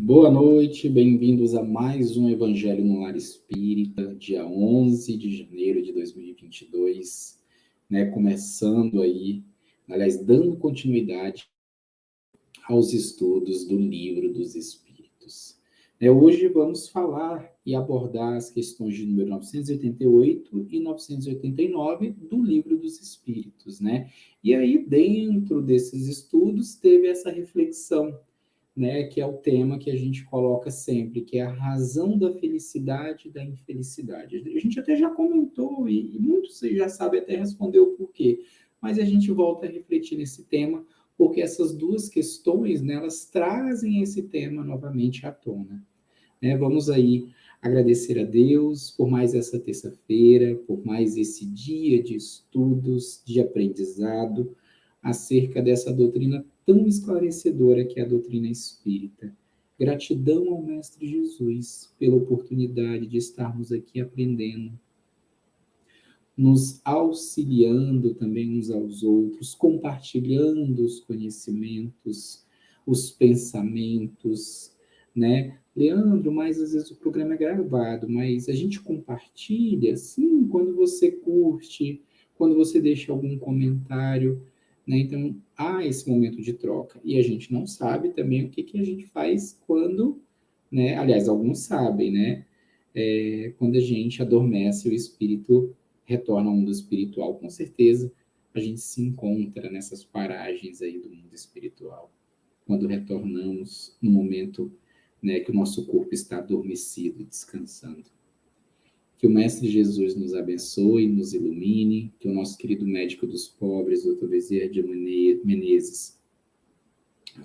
Boa noite, bem-vindos a mais um Evangelho no Lar Espírita, dia 11 de janeiro de 2022, né, começando aí, aliás, dando continuidade aos estudos do Livro dos Espíritos. Hoje vamos falar e abordar as questões de número 988 e 989 do Livro dos Espíritos, né? E aí, dentro desses estudos, teve essa reflexão, né, que é o tema que a gente coloca sempre, que é a razão da felicidade e da infelicidade. A gente até já comentou, e muitos já sabem até responder o porquê, mas a gente volta a refletir nesse tema, porque essas duas questões, né, elas trazem esse tema novamente à tona. Né? Vamos aí agradecer a Deus por mais essa terça-feira, por mais esse dia de estudos, de aprendizado, acerca dessa doutrina tão esclarecedora que é a doutrina espírita. Gratidão ao Mestre Jesus pela oportunidade de estarmos aqui aprendendo, nos auxiliando também uns aos outros, compartilhando os conhecimentos, os pensamentos, né? Leandro, mas às vezes o programa é gravado, mas a gente compartilha, sim, quando você curte, quando você deixa algum comentário, né? Então, há esse momento de troca. E a gente não sabe também o que a gente faz quando, né? Aliás, alguns sabem, né? Quando a gente adormece, o espírito retorna ao mundo espiritual, com certeza a gente se encontra nessas paragens aí do mundo espiritual, quando retornamos no momento, né, que o nosso corpo está adormecido, descansando. Que o Mestre Jesus nos abençoe, nos ilumine, que o nosso querido médico dos pobres, Dr. Bezerra de Menezes,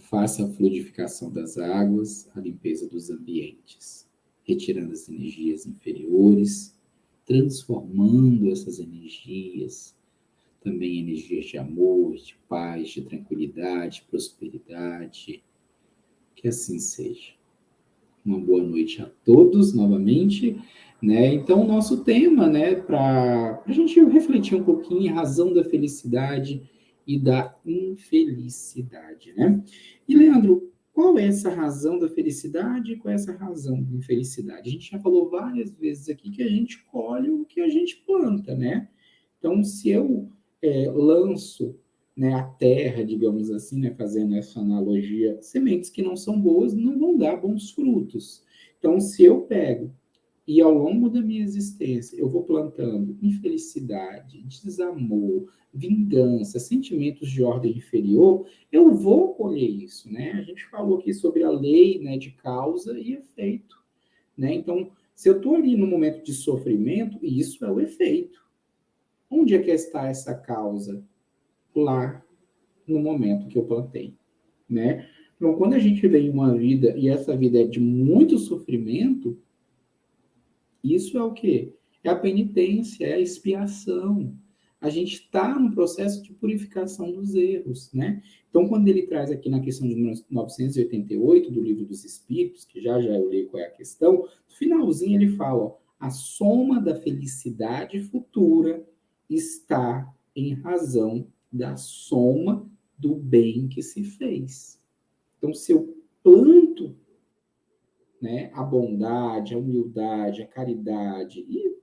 faça a fluidificação das águas, a limpeza dos ambientes, retirando as energias inferiores, transformando essas energias, também energias de amor, de paz, de tranquilidade, prosperidade. Que assim seja. Uma boa noite a todos, novamente. Né? Então, o nosso tema, né, para a gente refletir um pouquinho, a razão da felicidade e da infelicidade. Né? E, Leandro, qual é essa razão da felicidade e qual é essa razão da infelicidade? A gente já falou várias vezes aqui que a gente colhe o que a gente planta, né? Então, se eu lanço, né, a terra, digamos assim, né, fazendo essa analogia, sementes que não são boas não vão dar bons frutos. Então, se eu pego e ao longo da minha existência eu vou plantando infelicidade, desamor, vingança, sentimentos de ordem inferior, eu vou colher isso, né? A gente falou aqui sobre a lei, né, de causa e efeito, né? Então, se eu estou ali no momento de sofrimento, isso é o efeito. Onde é que está essa causa? Lá, no momento que eu plantei, né? Então, quando a gente vem uma vida, e essa vida é de muito sofrimento, isso é o quê? É a penitência, é a expiação. A gente está no processo de purificação dos erros, né? Então, quando ele traz aqui na questão de 988 do Livro dos Espíritos, que já eu leio qual é a questão, no finalzinho ele fala, ó, a soma da felicidade futura está em razão da soma do bem que se fez. Então, se eu planto, né, a bondade, a humildade, a caridade e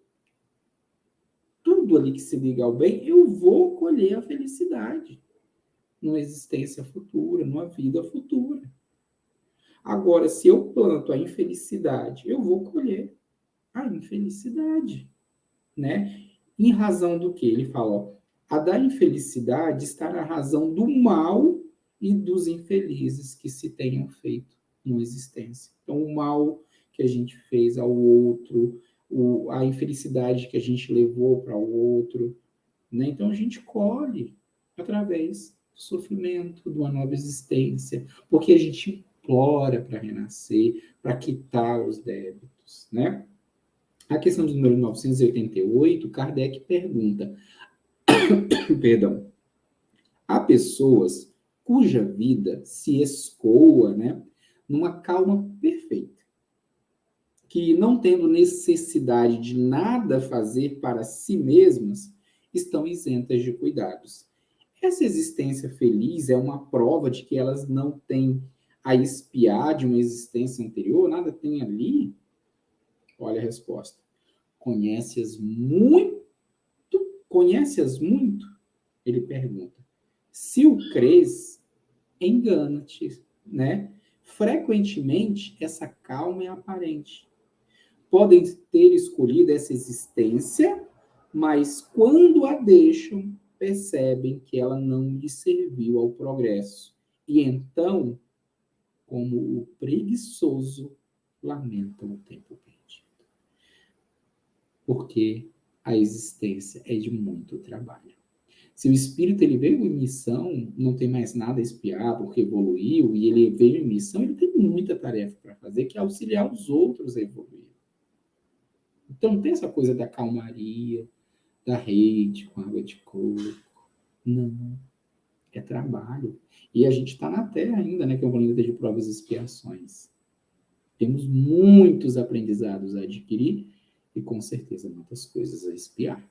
tudo ali que se liga ao bem, eu vou colher a felicidade numa existência futura, numa vida futura. Agora, se eu planto a infelicidade, eu vou colher a infelicidade, né? Em razão do que? Ele fala, ó, a da infelicidade está na razão do mal e dos infelizes que se tenham feito na existência. Então, o mal que a gente fez ao outro, a infelicidade que a gente levou para o outro, né? Então, a gente colhe através do sofrimento, de uma nova existência, porque a gente implora para renascer, para quitar os débitos, né? A questão do número 988, Kardec pergunta, perdão, há pessoas cuja vida se escoa, né, numa calma perfeita, que não tendo necessidade de nada fazer para si mesmas, estão isentas de cuidados. Essa existência feliz é uma prova de que elas não têm a expiar de uma existência anterior, nada tem ali? Olha a resposta. Conhece-as muito? Conhece-as muito? Ele pergunta. Se o crês, engana-te, né? Frequentemente, essa calma é aparente. Podem ter escolhido essa existência, mas quando a deixam, percebem que ela não lhe serviu ao progresso. E então, como o preguiçoso, lamentam o tempo perdido. Porque a existência é de muito trabalho. Se o espírito ele veio em missão, não tem mais nada a espiar, porque evoluiu, e ele veio em missão, ele tem muita tarefa para fazer, que é auxiliar os outros a evoluir. Então, não tem essa coisa da calmaria, da rede com água de coco. Não. É trabalho. E a gente está na Terra ainda, né? Que é um planeta de provas e expiações. Temos muitos aprendizados a adquirir e, com certeza, muitas coisas a expiar.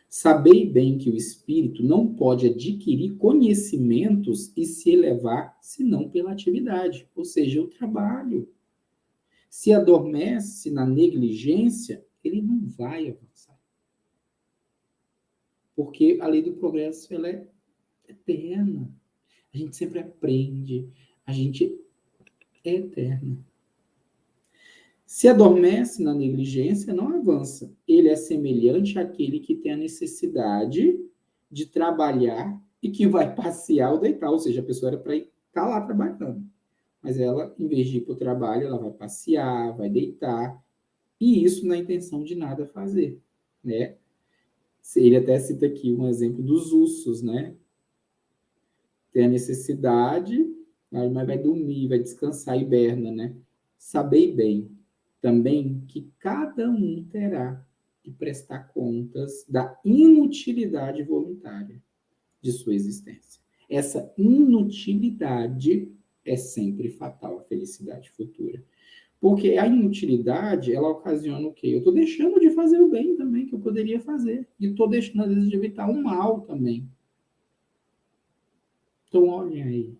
Sabei bem que o espírito não pode adquirir conhecimentos e se elevar senão pela atividade, ou seja, o trabalho. Se adormece na negligência, ele não vai avançar. Porque a lei do progresso ela é eterna. A gente sempre aprende, a gente é eterna. Se adormece na negligência, não avança. Ele é semelhante àquele que tem a necessidade de trabalhar e que vai passear ou deitar. Ou seja, a pessoa era para estar lá trabalhando. Mas ela, em vez de ir para o trabalho, ela vai passear, vai deitar. E isso na intenção de nada fazer, né? Ele até cita aqui um exemplo dos ursos, né? Tem a necessidade, mas vai dormir, vai descansar, hiberna, né? Sabei bem também que cada um terá que prestar contas da inutilidade voluntária de sua existência. Essa inutilidade é sempre fatal à felicidade futura. Porque a inutilidade, ela ocasiona o quê? Eu estou deixando de fazer o bem também, que eu poderia fazer. E estou deixando, às vezes, de evitar o mal também. Então, olhem aí.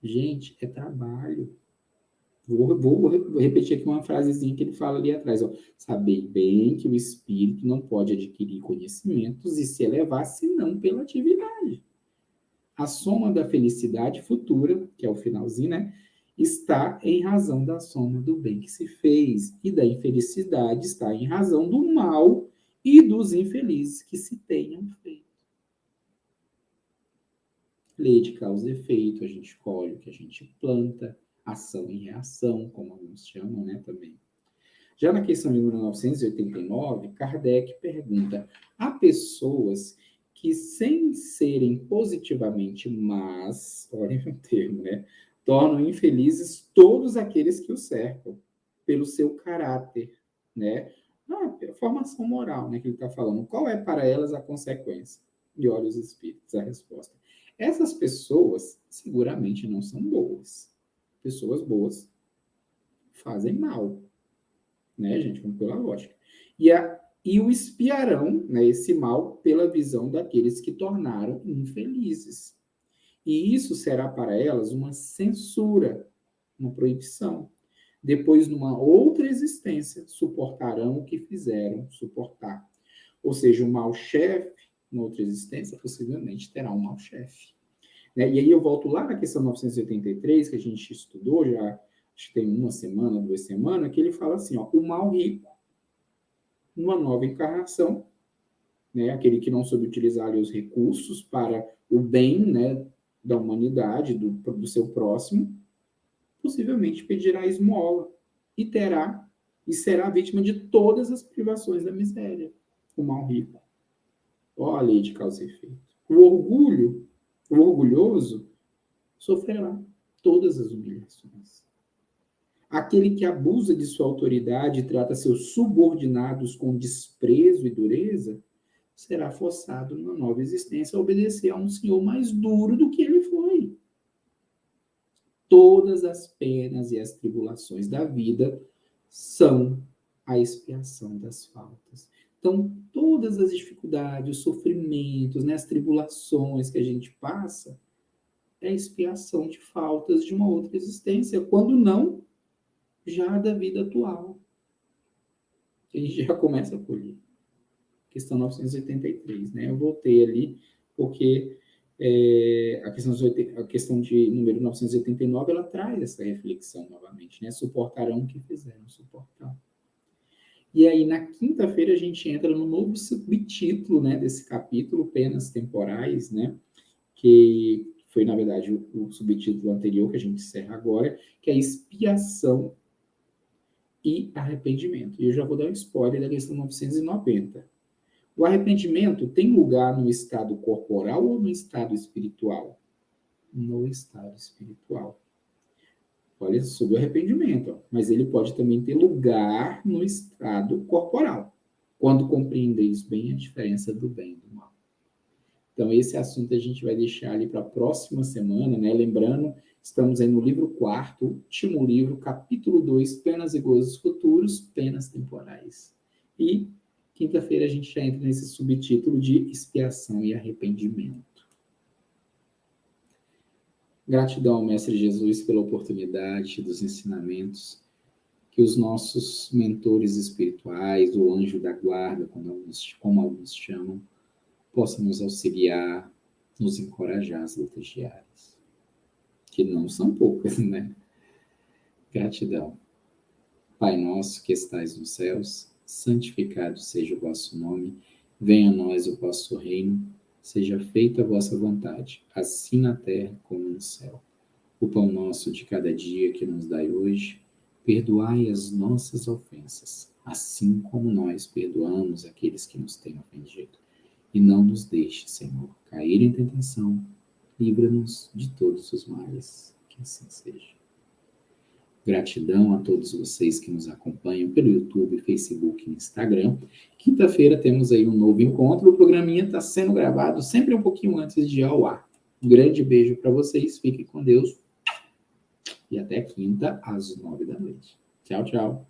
Gente, é trabalho. Vou repetir aqui uma frasezinha que ele fala ali atrás. Ó. Sabei bem que o espírito não pode adquirir conhecimentos e se elevar senão pela atividade. A soma da felicidade futura, que é o finalzinho, né? Está em razão da soma do bem que se fez. E da infelicidade está em razão do mal e dos infelizes que se tenham feito. Lei de causa e efeito, a gente colhe o que a gente planta, ação e reação, como alguns chamam, né, também. Já na questão de 1989, Kardec pergunta: há pessoas que, sem serem positivamente más, olhem o termo, né, tornam infelizes todos aqueles que o cercam, pelo seu caráter, né? A formação moral, né, que ele está falando. Qual é para elas a consequência? E olha os espíritos, a resposta. Essas pessoas seguramente não são boas. Pessoas boas fazem mal, né, gente? Vamos pela lógica. E o espiarão, né, esse mal, pela visão daqueles que tornaram infelizes. E isso será para elas uma censura, uma proibição. Depois, numa outra existência, suportarão o que fizeram suportar. Ou seja, o mau chefe, numa outra existência, possivelmente terá um mau chefe. Né? E aí eu volto lá na questão 983, que a gente estudou já, acho que tem uma semana, 2 semanas, que ele fala assim, ó, o mal rico, numa nova encarnação, né, aquele que não soube utilizar ali os recursos para o bem, né, da humanidade, do seu próximo, possivelmente pedirá esmola e será vítima de todas as privações da miséria, o mal rico. Ó a lei de causa e efeito. O orgulhoso, sofrerá todas as humilhações. Aquele que abusa de sua autoridade e trata seus subordinados com desprezo e dureza, será forçado numa nova existência a obedecer a um senhor mais duro do que ele foi. Todas as penas e as tribulações da vida são a expiação das faltas. Então, todas as dificuldades, os sofrimentos, né, as tribulações que a gente passa, é expiação de faltas de uma outra existência, quando não, já da vida atual. A gente já começa a colher. Questão 983, né? Eu voltei ali, porque a questão de número 989, ela traz essa reflexão novamente, né? Suportarão o que fizeram suportar. E aí, na quinta-feira, a gente entra no novo subtítulo, né, desse capítulo, Penas Temporais, né? Que foi, na verdade, o subtítulo anterior que a gente encerra agora, que é expiação e arrependimento. E eu já vou dar um spoiler da questão 990. O arrependimento tem lugar no estado corporal ou no estado espiritual? No estado espiritual. Olha, sobre o arrependimento, mas ele pode também ter lugar no estado corporal, quando compreendeis bem a diferença do bem e do mal. Então, esse assunto a gente vai deixar ali para a próxima semana, né? Lembrando, estamos aí no livro 4º, último livro, capítulo 2, Penas e Gozos Futuros, Penas Temporais. E quinta-feira a gente já entra nesse subtítulo de expiação e arrependimento. Gratidão ao Mestre Jesus pela oportunidade dos ensinamentos, que os nossos mentores espirituais, o anjo da guarda, como alguns chamam, possa nos auxiliar, nos encorajar às lutas diárias, que não são poucas, né? Gratidão. Pai nosso que estais nos céus, santificado seja o vosso nome, venha a nós o vosso reino, seja feita a vossa vontade, assim na terra como no céu. O pão nosso de cada dia que nos dai hoje, perdoai as nossas ofensas, assim como nós perdoamos aqueles que nos têm ofendido. E não nos deixe, Senhor, cair em tentação, livra-nos de todos os males, que assim seja. Gratidão a todos vocês que nos acompanham pelo YouTube, Facebook e Instagram. Quinta-feira temos aí um novo encontro, o programinha está sendo gravado sempre um pouquinho antes de ir ao ar. Um grande beijo para vocês, fiquem com Deus e até quinta às 9 da noite. Tchau, tchau.